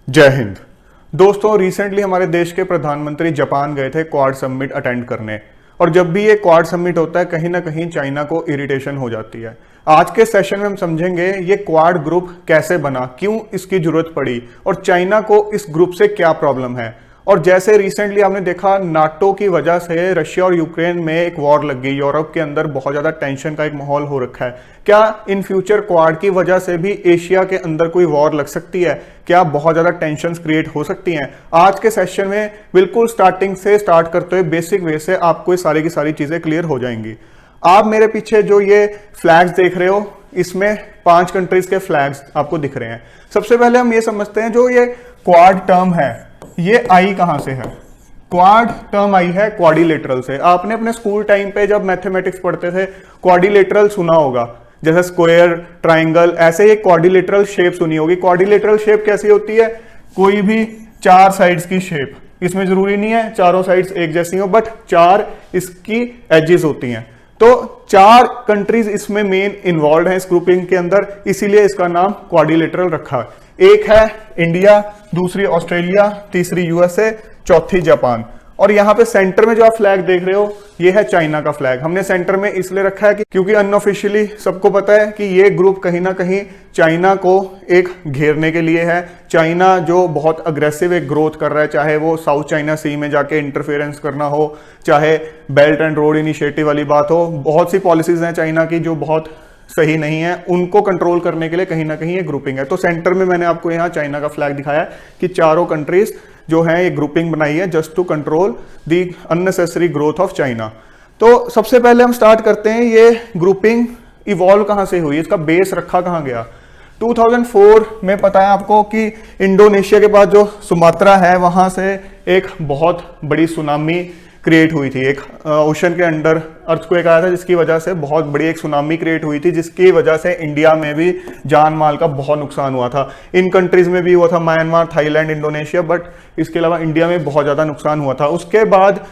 जय हिंद। दोस्तों, रिसेंटली हमारे देश के प्रधानमंत्री जापान गए थे क्वाड समिट अटेंड करने। और जब भी ये क्वाड समिट होता है कहीं ना कहीं चाइना को इरिटेशन हो जाती है। आज के सेशन में हम समझेंगे ये क्वाड ग्रुप कैसे बना, क्यों इसकी जरूरत पड़ी और चाइना को इस ग्रुप से क्या प्रॉब्लम है। और जैसे रिसेंटली आपने देखा नाटो की वजह से रशिया और यूक्रेन में एक वॉर लग गई, यूरोप के अंदर बहुत ज्यादा टेंशन का एक माहौल हो रखा है। क्या इन फ्यूचर क्वाड की वजह से भी एशिया के अंदर कोई वॉर लग सकती है? क्या बहुत ज्यादा टेंशन क्रिएट हो सकती हैं? आज के सेशन में बिल्कुल स्टार्टिंग से स्टार्ट करते हुए बेसिक वे से आपको ये सारी की सारी चीजें क्लियर हो जाएंगी। आप मेरे पीछे जो ये फ्लैग्स देख रहे हो इसमें 5 कंट्रीज के फ्लैग्स आपको दिख रहे हैं। सबसे पहले हम ये समझते हैं जो ये क्वाड टर्म है ये आई कहां से है। क्वाड टर्म आई है क्वाड्रिलेटरल से। आपने अपने स्कूल टाइम पे जब मैथमेटिक्स पढ़ते थे क्वाड्रिलेटरल सुना होगा, जैसे स्क्वायर, ट्राइंगल, ऐसे ही क्वाड्रिलेटरल शेप सुनी होगी। क्वाड्रिलेटरल शेप कैसी होती है? कोई भी 4 साइड्स की शेप। इसमें जरूरी नहीं है चारों साइड्स एक जैसी हो, बट 4 इसकी एजेस होती हैं। तो 4 कंट्रीज इसमें मेन इन्वॉल्व हैं इस ग्रुपिंग के अंदर, इसीलिए इसका नाम क्वाड्रिलेटरल रखा है। एक है इंडिया, दूसरी ऑस्ट्रेलिया, तीसरी यूएसए, चौथी जापान। और यहाँ पे सेंटर में जो आप फ्लैग देख रहे हो ये है चाइना का फ्लैग। हमने सेंटर में इसलिए रखा है क्योंकि अनऑफिशियली सबको पता है कि ये ग्रुप कहीं ना कहीं चाइना को एक घेरने के लिए है। चाइना जो बहुत अग्रेसिव एक ग्रोथ कर रहा है, चाहे वो साउथ चाइना सी में जाके इंटरफेरेंस करना हो, चाहे बेल्ट एंड रोड इनिशिएटिव वाली बात हो, बहुत सी पॉलिसीज हैं चाइना की जो बहुत सही नहीं है, उनको कंट्रोल करने के लिए कहीं ना कहीं ये ग्रुपिंग है। तो सेंटर में मैंने आपको यहाँ चाइना का फ्लैग दिखाया कि चारों कंट्रीज जो है ये ग्रुपिंग बनाई है just to control the unnecessary growth of China. तो सबसे पहले हम स्टार्ट करते हैं ये ग्रुपिंग इवॉल्व कहां से हुई, इसका बेस रखा कहां गया। 2004 में पता है आपको कि इंडोनेशिया के पास जो सुमात्रा है वहां से एक बहुत बड़ी सुनामी क्रिएट हुई थी। एक ओशन के अंडर अर्थक्वेक आया था जिसकी वजह से बहुत बड़ी एक सुनामी क्रिएट हुई थी, जिसकी वजह से इंडिया में भी जान माल का बहुत नुकसान हुआ था। इन कंट्रीज में भी हुआ था, म्यांमार, थाईलैंड, इंडोनेशिया, बट इसके अलावा इंडिया में बहुत ज्यादा नुकसान हुआ था। उसके बाद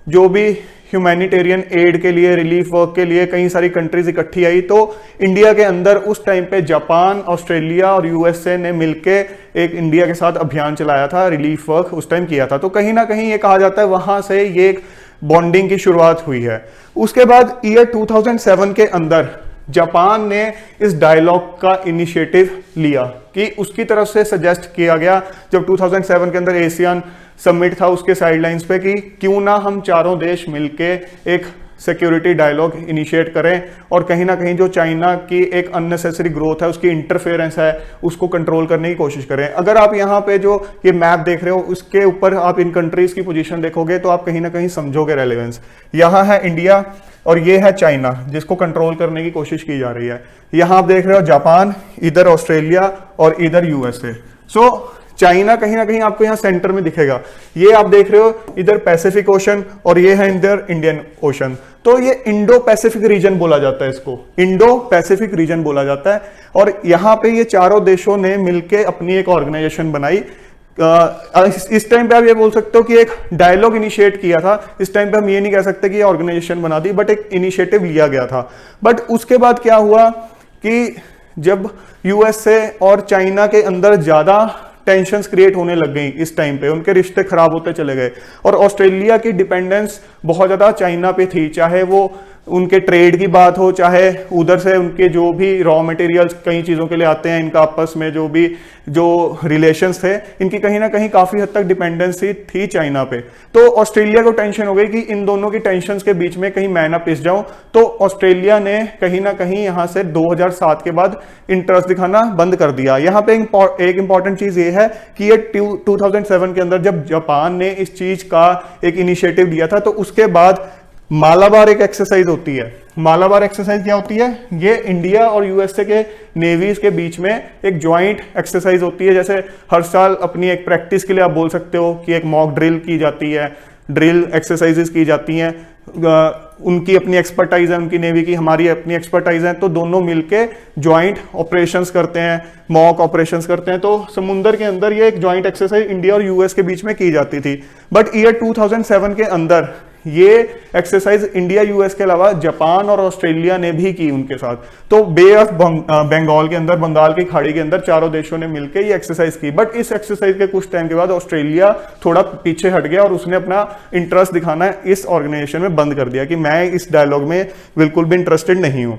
जो भी ह्यूमैनिटेरियन एड के लिए, रिलीफ वर्क के लिए कई सारी कंट्रीज इकट्ठी आई, तो इंडिया के अंदर उस टाइम पे जापान, ऑस्ट्रेलिया और यूएसए ने मिलके एक इंडिया के साथ अभियान चलाया था, रिलीफ वर्क उस टाइम किया था। तो कहीं ना कहीं ये कहा जाता है वहां से ये एक बॉन्डिंग की शुरुआत हुई है। उसके बाद ईयर 2007 के अंदर जापान ने इस डायलॉग का इनिशिएटिव लिया कि उसकी तरफ से सजेस्ट किया गया, जब 2007 के अंदर एशियन समिट था उसके साइडलाइंस पे, कि क्यों ना हम चारों देश मिलके एक सिक्योरिटी डायलॉग इनिशिएट करें और कहीं ना कहीं जो चाइना की एक अननेसेसरी ग्रोथ है, उसकी इंटरफेरेंस है, उसको कंट्रोल करने की कोशिश करें। अगर आप यहाँ पे जो ये मैप देख रहे हो उसके ऊपर आप इन कंट्रीज की पोजीशन देखोगे तो आप कहीं ना कहीं समझोगे रेलेवेंस। यहाँ है इंडिया और ये है चाइना जिसको कंट्रोल करने की कोशिश की जा रही है। यहाँ आप देख रहे हो जापान, इधर ऑस्ट्रेलिया और इधर यूएसए। सो चाइना कहीं ना कहीं आपको यहाँ सेंटर में दिखेगा। ये आप देख रहे हो इधर पैसिफिक ओशन और ये है इधर इंडियन ओशन। तो ये इंडो पैसिफिक रीजन बोला जाता है, इसको इंडो पैसिफिक रीजन बोला जाता है। और यहाँ पे ये चारों देशों ने मिलके अपनी एक ऑर्गेनाइजेशन बनाई। इस टाइम पे आप ये बोल सकते हो कि एक डायलॉग इनिशिएट किया था। इस टाइम पे हम ये नहीं कह सकते कि ये ऑर्गेनाइजेशन बना दी, बट एक इनिशिएटिव लिया गया था। बट उसके बाद क्या हुआ कि जब यूएसए और चाइना के अंदर ज्यादा टेंशन्स क्रिएट होने लग गई, इस टाइम पे उनके रिश्ते खराब होते चले गए और ऑस्ट्रेलिया की डिपेंडेंस बहुत ज्यादा चाइना पे थी, चाहे वो उनके ट्रेड की बात हो, चाहे उधर से उनके जो भी रॉ मटेरियल्स कई चीजों के लिए आते हैं, इनका आपस में जो रिलेशंस थे, इनकी कहीं ना कहीं काफी हद तक डिपेंडेंसी थी चाइना पे। तो ऑस्ट्रेलिया को टेंशन हो गई कि इन दोनों की टेंशन्स के बीच में कहीं मैं ना पिस जाऊं। तो ऑस्ट्रेलिया ने कहीं ना कहीं यहां से 2007 के बाद इंटरेस्ट दिखाना बंद कर दिया। यहाँ पे एक इंपॉर्टेंट चीज ये है कि ये 2007 के अंदर जब जापान ने इस चीज का एक इनिशिएटिव लिया था, तो उसके बाद मालाबार एक एक्सरसाइज होती है। मालाबार एक्सरसाइज क्या होती है? ये इंडिया और यूएसए के नेवीज के बीच में एक ज्वाइंट एक्सरसाइज होती है। जैसे हर साल अपनी एक प्रैक्टिस के लिए आप बोल सकते हो कि एक मॉक ड्रिल की जाती है, ड्रिल एक्सरसाइजेस की जाती हैं। उनकी अपनी एक्सपर्टाइज है, उनकी नेवी की, हमारी अपनी एक्सपर्टाइज है, तो दोनों मिलके ज्वाइंट ऑपरेशंस करते हैं, मॉक ऑपरेशंस करते हैं। तो समुंदर के अंदर ये एक ज्वाइंट एक्सरसाइज इंडिया और यूएस के बीच में की जाती थी। बट ईयर 2007 के अंदर ये एक्सरसाइज इंडिया यूएस के अलावा जापान और ऑस्ट्रेलिया ने भी की उनके साथ। तो बे ऑफ बंगाल के अंदर, बंगाल की खाड़ी के अंदर चारों देशों ने मिलकर ये एक्सरसाइज की। बट इस एक्सरसाइज के कुछ टाइम के बाद ऑस्ट्रेलिया थोड़ा पीछे हट गया और उसने अपना इंटरेस्ट दिखाना इस ऑर्गेनाइजेशन में बंद कर दिया कि मैं इस डायलॉग में बिल्कुल भी इंटरेस्टेड नहीं हूं।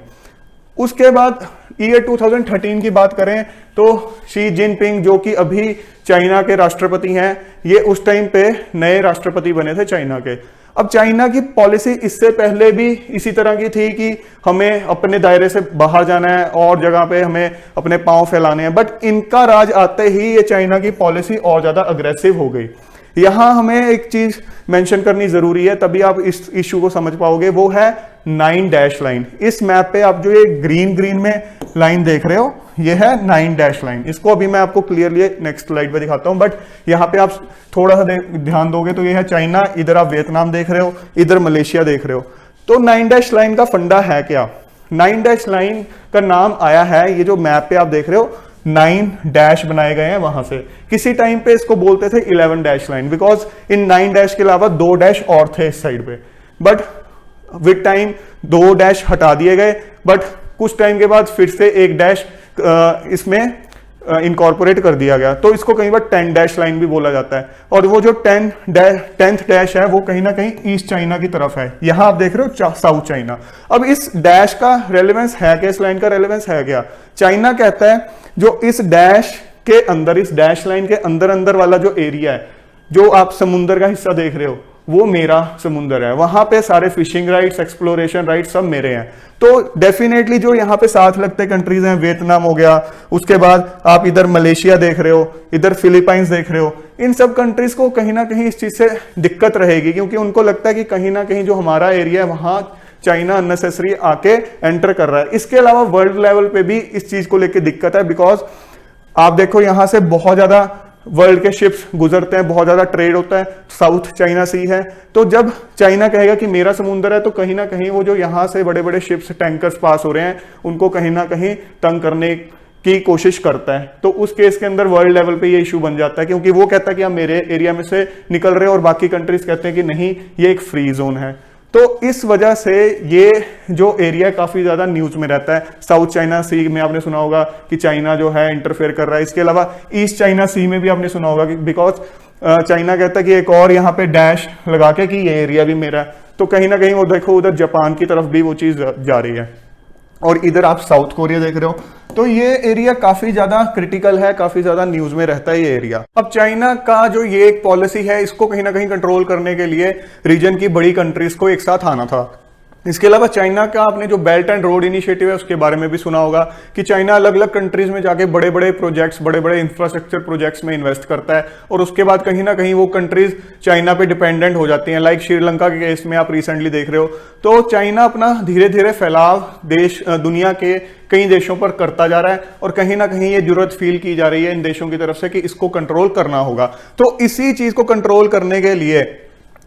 उसके बाद ईयर 2013 की बात करें तो शी जिनपिंग जो कि अभी चाइना के राष्ट्रपति हैं, ये उस टाइम पे नए राष्ट्रपति बने थे चाइना के। अब चाइना की पॉलिसी इससे पहले भी इसी तरह की थी कि हमें अपने दायरे से बाहर जाना है और जगह पे हमें अपने पांव फैलाने हैं, बट इनका राज आते ही ये चाइना की पॉलिसी और ज्यादा अग्रेसिव हो गई। यहां हमें एक चीज मेंशन करनी जरूरी है, तभी आप इस इश्यू को समझ पाओगे, वो है 9 डैश लाइन। इस मैप पे आप जो ये ग्रीन में लाइन देख रहे हो, ये है 9 डैश लाइन। इसको अभी मैं आपको क्लियरली नेक्स्ट स्लाइड पे दिखाता हूं, बट यहाँ पे आप थोड़ा सा ध्यान दोगे तो ये है चाइना, इधर आप वियतनाम देख रहे हो, इधर मलेशिया देख रहे हो। तो 9 डैश लाइन का फंडा है क्या? 9 डैश लाइन का नाम आया है, ये जो मैप पे आप देख रहे हो 9 डैश बनाए गए हैं वहां से। किसी टाइम पे इसको बोलते थे 11 dash line, because in 9 dash के अलावा 2 डैश और थे इस साइड पे, बट विद टाइम 2 डैश हटा दिए गए। बट कुछ टाइम के बाद फिर से 1 डैश इसमें इनकॉर्पोरेट कर दिया गया, तो इसको कई बार 10 डैश लाइन भी बोला जाता है। और वो जो 10th डैश है वो कहीं ना कहीं ईस्ट चाइना की तरफ है। यहां आप देख रहे हो साउथ चाइना। अब इस डैश का रेलेवेंस है क्या? इस लाइन का रेलेवेंस है क्या? चाइना कहता है जो इस डैश के अंदर, इस डैश लाइन के अंदर अंदर वाला जो एरिया है, जो आप समुद्र का हिस्सा देख रहे हो, वो मेरा समुद्र है। वहां पे सारे फिशिंग राइट्स, एक्सप्लोरेशन राइट्स सब मेरे हैं। तो डेफिनेटली जो यहाँ पे साथ लगते कंट्रीज हैं, वियतनाम हो गया, उसके बाद आप इधर मलेशिया देख रहे हो, इधर फिलीपाइंस देख रहे हो, इन सब कंट्रीज को कहीं ना कहीं इस चीज से दिक्कत रहेगी, क्योंकि उनको लगता है कि कहीं ना कहीं जो हमारा एरिया है वहां चाइना अननेसेसरी आके एंटर कर रहा है। इसके अलावा वर्ल्ड लेवल पे भी इस चीज को लेकर दिक्कत है, बिकॉज आप देखो यहां से बहुत ज्यादा वर्ल्ड के शिप्स गुजरते हैं, बहुत ज्यादा ट्रेड होता है, साउथ चाइना सी है। तो जब चाइना कहेगा कि मेरा समुद्र है, तो कहीं ना कहीं वो जो यहां से बड़े बड़े शिप्स, टैंकर्स पास हो रहे हैं, उनको कहीं ना कहीं तंग करने की कोशिश करता है। तो उस केस के अंदर वर्ल्ड लेवल पे ये इशू बन जाता है, क्योंकि वो कहता है कि आप मेरे एरिया में से निकल रहे हो और बाकी कंट्रीज कहते हैं कि नहीं, ये एक फ्री जोन है। तो इस वजह से ये जो एरिया काफी ज्यादा न्यूज में रहता है। साउथ चाइना सी में आपने सुना होगा कि चाइना जो है इंटरफेयर कर रहा है। इसके अलावा ईस्ट चाइना सी में भी आपने सुना होगा कि बिकॉज चाइना कहता है कि एक और यहाँ पे डैश लगा के कि ये एरिया भी मेरा है। तो कहीं ना कहीं वो देखो उधर जापान की तरफ भी वो चीज जा रही है, और इधर आप साउथ कोरिया देख रहे हो। तो ये एरिया काफी ज्यादा क्रिटिकल है, काफी ज्यादा न्यूज में रहता है ये एरिया। अब चाइना का जो ये एक पॉलिसी है, इसको कहीं ना कहीं कंट्रोल करने के लिए रीजन की बड़ी कंट्रीज को एक साथ आना था। इसके अलावा चाइना का आपने जो बेल्ट एंड रोड इनिशिएटिव है उसके बारे में भी सुना होगा कि चाइना अलग अलग कंट्रीज में जाके बड़े बड़े प्रोजेक्ट्स, बड़े बड़े इंफ्रास्ट्रक्चर प्रोजेक्ट्स में इन्वेस्ट करता है, और उसके बाद कहीं ना कहीं वो कंट्रीज चाइना पे डिपेंडेंट हो जाती हैं। लाइक श्रीलंका के केस में आप रिसेंटली देख रहे हो। तो चाइना अपना धीरे धीरे फैलाव दुनिया के कई देशों पर करता जा रहा है, और कहीं ना कहीं ये जरूरत फील की जा रही है इन देशों की तरफ से कि इसको कंट्रोल करना होगा। तो इसी चीज को कंट्रोल करने के लिए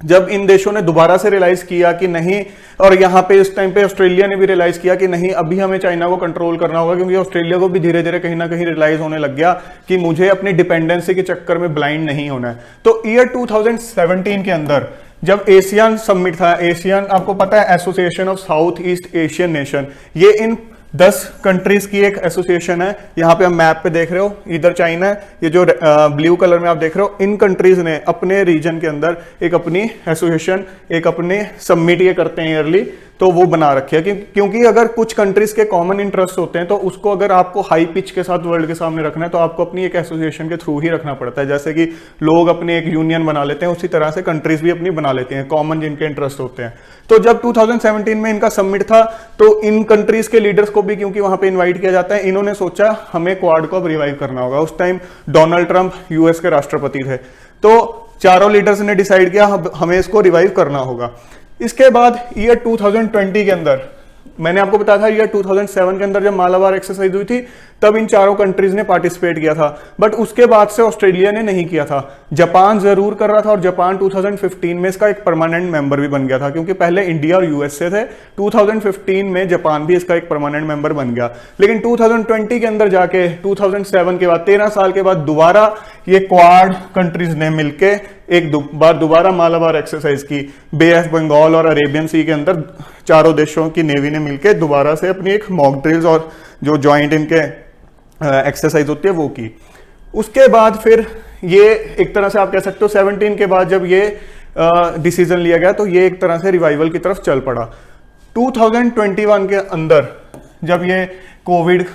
जब इन देशों ने दोबारा से रियलाइज किया कि नहीं, और यहाँ पे इस टाइम पे ऑस्ट्रेलिया ने भी रियलाइज किया कि नहीं, अभी हमें चाइना को कंट्रोल करना होगा, क्योंकि ऑस्ट्रेलिया को भी धीरे धीरे कहीं ना कहीं रियलाइज होने लग गया कि मुझे अपनी डिपेंडेंसी के चक्कर में ब्लाइंड नहीं होना है। तो ईयर 2017 के अंदर जब एशियन समिट था, एशियन आपको पता है association of south east Asian nation, ये इन 10 कंट्रीज की एक एसोसिएशन है। यहाँ पे हम मैप पे देख रहे हो, इधर चाइना है, ये जो ब्लू कलर में आप देख रहे हो, इन कंट्रीज ने अपने रीजन के अंदर एक अपनी एसोसिएशन, एक अपने समिट ये करते हैं ईयरली, तो वो बना रखी है। क्योंकि अगर कुछ कंट्रीज के कॉमन इंटरेस्ट होते हैं, तो उसको अगर आपको हाई पिच के साथ वर्ल्ड के सामने रखना है, तो आपको अपनी एक एसोसिएशन के थ्रू ही रखना पड़ता है। जैसे कि लोग अपने एक यूनियन बना लेते हैं, उसी तरह से कंट्रीज भी अपनी बना लेते हैं, कॉमन जिनके इंटरेस्ट होते हैं। तो जब 2017 में इनका समिट था, तो इन कंट्रीज के लीडर्स को भी क्योंकि वहां पे इन्वाइट किया जाता है, इन्होंने सोचा हमें क्वाड को अब रिवाइव करना होगा। उस टाइम डोनाल्ड ट्रंप यूएस के राष्ट्रपति थे। तो चारों लीडर्स ने डिसाइड किया हमें इसको रिवाइव करना होगा। इसके बाद ईयर 2020 के अंदर, मैंने आपको बताया था ईयर 2007 के अंदर जब मालाबार एक्सरसाइज हुई थी, तब इन चारों कंट्रीज ने पार्टिसिपेट किया था, बट उसके बाद से ऑस्ट्रेलिया ने नहीं किया था। जापान जरूर कर रहा था और जापान 2015 में इसका एक परमानेंट मेंबर भी बन गया था, क्योंकि पहले इंडिया और यूएसए थे, 2015 में जापान भी इसका एक परमानेंट मेंबर बन गया। लेकिन 2020 के अंदर जाके 2007 के बाद 13 साल के बाद दोबारा ये क्वाड कंट्रीज ने मिलके एक बार दोबारा मालाबार एक्सरसाइज की, बे ऑफ बंगाल और अरेबियन सी के अंदर चारों देशों की नेवी ने मिलकर दोबारा से अपनी एक मॉक ड्रिल्स और जो जॉइंट इनके एक्सरसाइज होती है वो की। उसके बाद फिर ये एक तरह से आप कह सकते हो 17 के बाद जब ये डिसीजन लिया गया तो ये एक तरह से रिवाइवल की तरफ चल पड़ा। 2021 के अंदर जब ये कोविड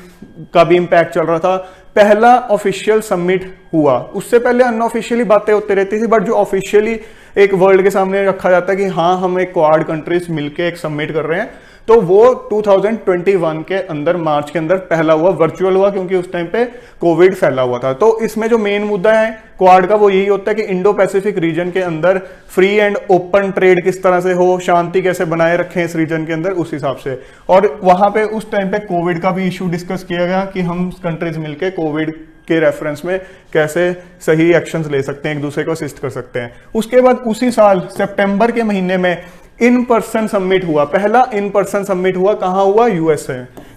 का भी इम्पैक्ट चल रहा था, पहला ऑफिशियल समिट हुआ। उससे पहले अनऑफिशियली बातें होती रहती थी, बट जो ऑफिशियली एक वर्ल्ड के सामने रखा जाता है कि हाँ हम एक क्वाड कंट्रीज मिलके एक समिट कर रहे हैं, तो वो 2021 के अंदर मार्च के अंदर पहला हुआ, वर्चुअल हुआ, क्योंकि उस टाइम पे कोविड फैला हुआ था। तो इसमें जो मेन मुद्दा है क्वाड का वो यही होता है कि इंडो पैसिफिक रीजन के अंदर फ्री एंड ओपन ट्रेड किस तरह से हो, शांति कैसे बनाए रखें इस रीजन के अंदर, उस हिसाब से। और वहां पे उस टाइम पे कोविड का भी इशू डिस्कस किया गया कि हम कंट्रीज मिलके कोविड के रेफरेंस में कैसे सही एक्शंस ले सकते हैं, एक दूसरे को असिस्ट कर सकते हैं। उसके बाद उसी साल सितंबर के महीने में इन पर्सन समिट हुआ, पहला इन पर्सन समिट हुआ। कहां हुआ?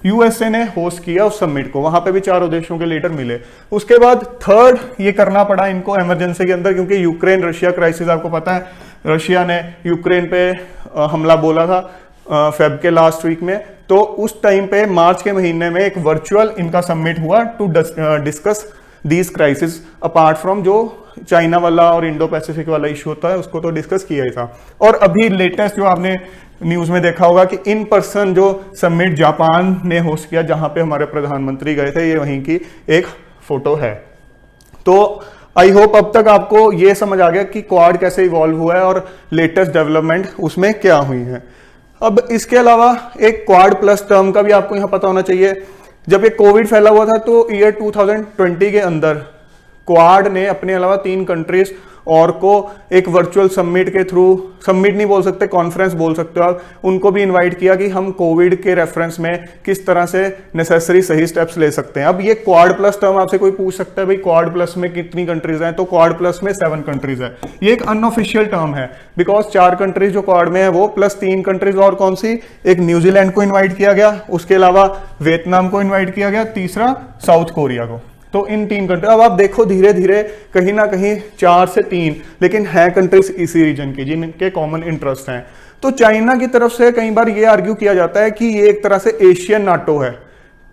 यूएसए ने होस्ट किया उस समिट को, वहां पे भी चारों देशों के लीडर मिले। उसके बाद थर्ड ये करना पड़ा इनको इमरजेंसी के अंदर, क्योंकि यूक्रेन रशिया क्राइसिस आपको पता है, रशिया ने यूक्रेन पे हमला बोला था फेब के लास्ट वीक में। तो उस टाइम पे मार्च के महीने में एक वर्चुअल इनका समिट हुआ to discuss these crisis, apart from जो चाइना वाला और इंडो पैसिफिक वाला इशू होता है उसको तो डिस्कस किया ही था। और अभी लेटेस्ट जो आपने न्यूज में देखा होगा कि इन पर्सन जो समिट जापान ने होस्ट किया, जहां पे हमारे प्रधानमंत्री गए थे, ये वहीं की एक फोटो है। तो आई होप अब तक आपको ये समझ आ गया कि क्वाड कैसे इवॉल्व हुआ है और लेटेस्ट डेवलपमेंट उसमें क्या हुई है। अब इसके अलावा एक क्वाड प्लस टर्म का भी आपको यहां पता होना चाहिए। जब ये कोविड फैला हुआ था तो ईयर 2020 के अंदर क्वाड ने अपने अलावा 3 कंट्रीज और को एक वर्चुअल समिट के थ्रू, समिट नहीं बोल सकते, कॉन्फ्रेंस बोल सकते हो आप, उनको भी इनवाइट किया कि हम कोविड के रेफरेंस में किस तरह से नेसेसरी सही स्टेप्स ले सकते हैं। अब ये क्वाड प्लस टर्म आपसे कोई पूछ सकता है भाई क्वाड प्लस में कितनी कंट्रीज हैं, तो क्वाड प्लस में 7 कंट्रीज है। ये एक अनऑफिशियल टर्म है, बिकॉज 4 कंट्रीज जो क्वाड में है वो प्लस 3 कंट्रीज और कौन सी, एक न्यूजीलैंड को इन्वाइट किया गया, उसके अलावा वियतनाम को इन्वाइट किया गया, तीसरा साउथ कोरिया को। तो इन 3 कंट्री, अब आप देखो धीरे धीरे कहीं ना कहीं 4 से 3, लेकिन है कंट्रीज इसी रीजन की जिनके कॉमन इंटरेस्ट हैं। तो चाइना की तरफ से कई बार ये आर्ग्यू किया जाता है कि ये एक तरह से एशियन नाटो है।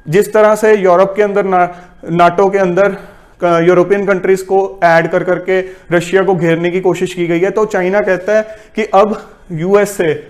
जिस तरह से यूरोप के अंदर नाटो के अंदर यूरोपियन कंट्रीज को ऐड कर करके रशिया को घेरने की कोशिश की गई है, तो चाइना कहता है कि अब यूएसए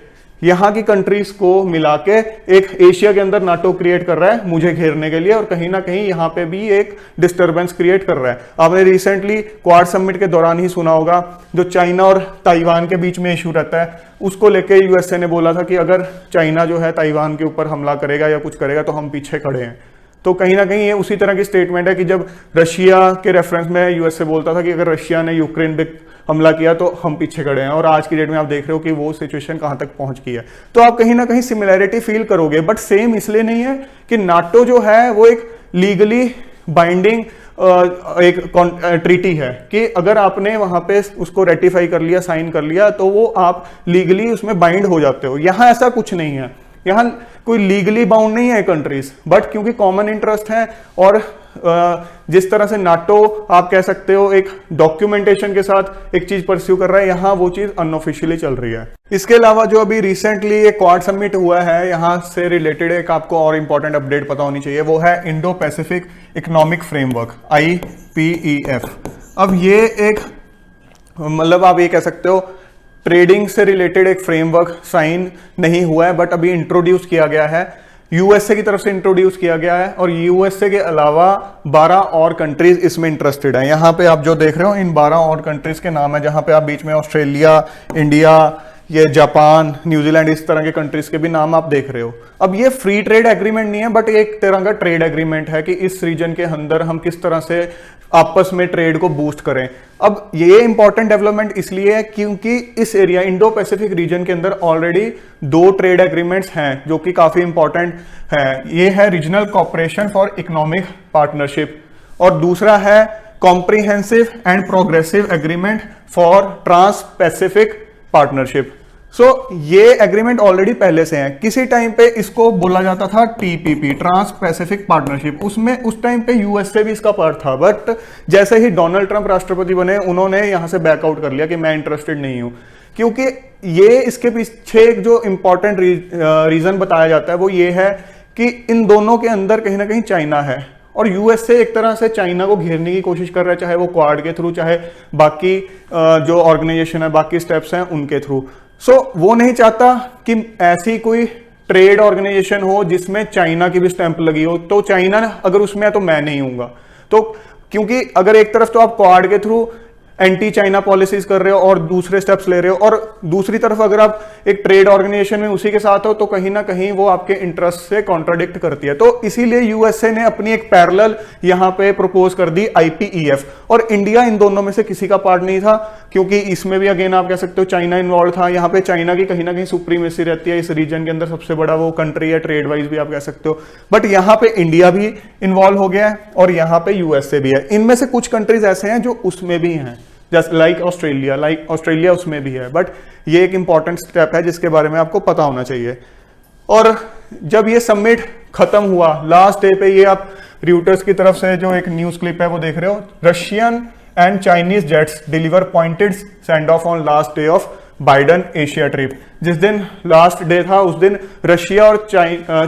यहां की कंट्रीज को मिला के एक एशिया के अंदर नाटो क्रिएट कर रहा है मुझे घेरने के लिए, और कहीं ना कहीं यहां पे भी एक डिस्टरबेंस क्रिएट कर रहा है। आपने रिसेंटली क्वाड समिट के दौरान ही सुना होगा जो चाइना और ताइवान के बीच में इशू रहता है, उसको लेके यूएसए ने बोला था कि अगर चाइना जो है ताइवान के ऊपर हमला करेगा या कुछ करेगा तो हम पीछे खड़े हैं। तो कहीं ना कहीं ये उसी तरह की स्टेटमेंट है कि जब रशिया के रेफरेंस में यूएसए बोलता था कि अगर रशिया ने यूक्रेन पे हमला किया तो हम पीछे खड़े हैं, और आज की डेट में आप देख रहे हो कि वो सिचुएशन कहां तक पहुंच गई है। तो आप कहीं ना कहीं सिमिलैरिटी फील करोगे, बट सेम इसलिए नहीं है कि नाटो जो है वो एक लीगली बाइंडिंग एक ट्रीटी है कि अगर आपने वहां पे उसको रेटिफाई कर लिया, साइन कर लिया, तो वो आप लीगली उसमें बाइंड हो जाते हो। यहां ऐसा कुछ नहीं है, यहां कोई लीगली बाउंड नहीं है कंट्रीज, बट क्योंकि कॉमन इंटरेस्ट है और जिस तरह से नाटो आप कह सकते हो एक डॉक्यूमेंटेशन के साथ एक चीज परस्यू कर रहा है, यहां वो चीज अनऑफिशियली चल रही है। इसके अलावा जो अभी रिसेंटली एक क्वाड समिट हुआ है, यहां से रिलेटेड एक आपको और इंपॉर्टेंट अपडेट पता होनी चाहिए, वो है Indo Pacific economic framework, IPEF। अब ये एक मतलब आप ये कह सकते हो ट्रेडिंग से रिलेटेड एक फ्रेमवर्क साइन नहीं हुआ है, बट अभी इंट्रोड्यूस किया गया है, यूएसए की तरफ से इंट्रोड्यूस किया गया है, और यूएसए के अलावा 12 और कंट्रीज इसमें इंटरेस्टेड है। यहां पे आप जो देख रहे हो इन 12 और कंट्रीज के नाम है, जहां पे आप बीच में ऑस्ट्रेलिया, इंडिया, ये जापान, न्यूजीलैंड, इस तरह के कंट्रीज के भी नाम आप देख रहे हो। अब ये फ्री ट्रेड एग्रीमेंट नहीं है, बट एक तरह का ट्रेड एग्रीमेंट है कि इस रीजन के अंदर हम किस तरह से आपस में ट्रेड को बूस्ट करें। अब ये इंपॉर्टेंट डेवलपमेंट इसलिए है क्योंकि इस एरिया इंडो पैसिफिक रीजन के अंदर ऑलरेडी 2 ट्रेड एग्रीमेंट्स हैं जो कि काफी इंपॉर्टेंट है। ये है regional cooperation for economic partnership और दूसरा है comprehensive and progressive agreement for trans Pacific partnership. So ये एग्रीमेंट ऑलरेडी पहले से है। किसी टाइम पे इसको बोला जाता था टीपीपी, ट्रांस पैसिफिक पार्टनरशिप। उसमें उस टाइम पे यूएस से भी इसका पार्ट था, बट जैसे ही डोनाल्ड ट्रंप राष्ट्रपति बने उन्होंने यहां से बैकआउट कर लिया कि मैं इंटरेस्टेड नहीं हूं, क्योंकि ये इसके पीछे एक जो इंपॉर्टेंट रीजन बताया जाता है वो ये है कि इन दोनों के अंदर कहीं ना कहीं चाइना है और यूएस से एक तरह से चाइना को घेरने की कोशिश कर रहा है, चाहे वो क्वाड के थ्रू, चाहे बाकी जो ऑर्गेनाइजेशन है, बाकी स्टेप्स हैं उनके थ्रू। सो वो नहीं चाहता कि ऐसी कोई ट्रेड ऑर्गेनाइजेशन हो जिसमें चाइना की भी स्टैंप लगी हो। तो चाइना अगर उसमें है तो मैं नहीं हूंगा। तो क्योंकि अगर एक तरफ तो आप क्वाड के थ्रू एंटी चाइना पॉलिसीज कर रहे हो और दूसरे स्टेप्स ले रहे हो, और दूसरी तरफ अगर आप एक ट्रेड ऑर्गेनाइजेशन में उसी के साथ हो तो कहीं ना कहीं वो आपके इंटरेस्ट से कॉन्ट्राडिक्ट करती है। तो इसीलिए यूएसए ने अपनी एक पैरेलल यहां पे प्रपोज कर दी आईपीईएफ, और इंडिया इन दोनों में से किसी का पार्ट नहीं था, क्योंकि इसमें भी अगेन आप कह सकते हो चाइना इन्वॉल्व था। यहाँ पे चाइना की कहीं ना कहीं सुप्रीमेसी रहती है, इस रीजन के अंदर सबसे बड़ा वो कंट्री है, ट्रेड वाइज भी आप कह सकते हो। बट यहाँ पे इंडिया भी इन्वॉल्व हो गया है और यहाँ पे यूएसए भी है। इनमें से कुछ कंट्रीज ऐसे हैं जो उसमें भी हैं, जस्ट लाइक ऑस्ट्रेलिया उसमें भी है। बट ये एक इंपॉर्टेंट स्टेप है जिसके बारे में आपको पता होना चाहिए। और जब ये समिट खत्म हुआ लास्ट डे पे, ये आप रियूटर्स की तरफ से जो एक न्यूज क्लिप है वो देख रहे हो, Russian and Chinese jets deliver pointed send off on last day of Biden Asia trip. जिस दिन लास्ट डे था उस दिन रशिया और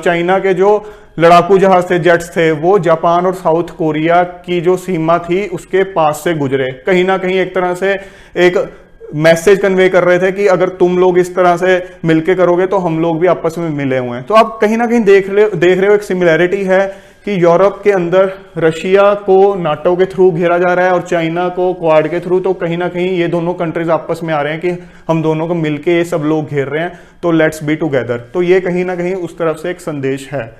चाइना के जो लड़ाकू जहाज थे, जेट्स थे, वो जापान और साउथ कोरिया की जो सीमा थी उसके पास से गुजरे। कहीं ना कहीं एक तरह से एक मैसेज कन्वे कर रहे थे कि अगर तुम लोग इस तरह से मिलके करोगे तो हम लोग भी आपस में मिले हुए हैं। तो आप कहीं ना कहीं देख रहे हो एक सिमिलैरिटी है कि यूरोप के अंदर रशिया को नाटो के थ्रू घेरा जा रहा है और चाइना को क्वाड के थ्रू। तो कहीं ना कहीं ये दोनों कंट्रीज आपस में आ रहे हैं कि हम दोनों को मिलके ये सब लोग घेर रहे हैं, तो लेट्स बी टुगेदर। तो ये कहीं ना कहीं उस तरफ से एक संदेश है।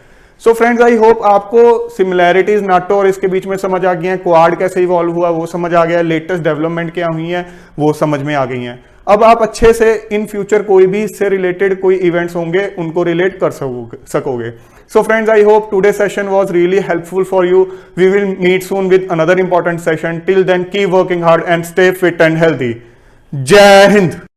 सो फ्रेंड्स, आई होप आपको सिमिलैरिटीज नाटो और इसके बीच में समझ आ गई हैं, क्वाड कैसे इवॉल्व हुआ वो समझ आ गया, लेटेस्ट डेवलपमेंट क्या हुई है वो समझ में आ गई हैं। अब आप अच्छे से इन फ्यूचर कोई भी इससे रिलेटेड कोई इवेंट्स होंगे उनको रिलेट कर सकोगे। So friends, I hope today's session was really helpful for you. We will meet soon with another important session. Till then, keep working hard and stay fit and healthy. Jai Hind!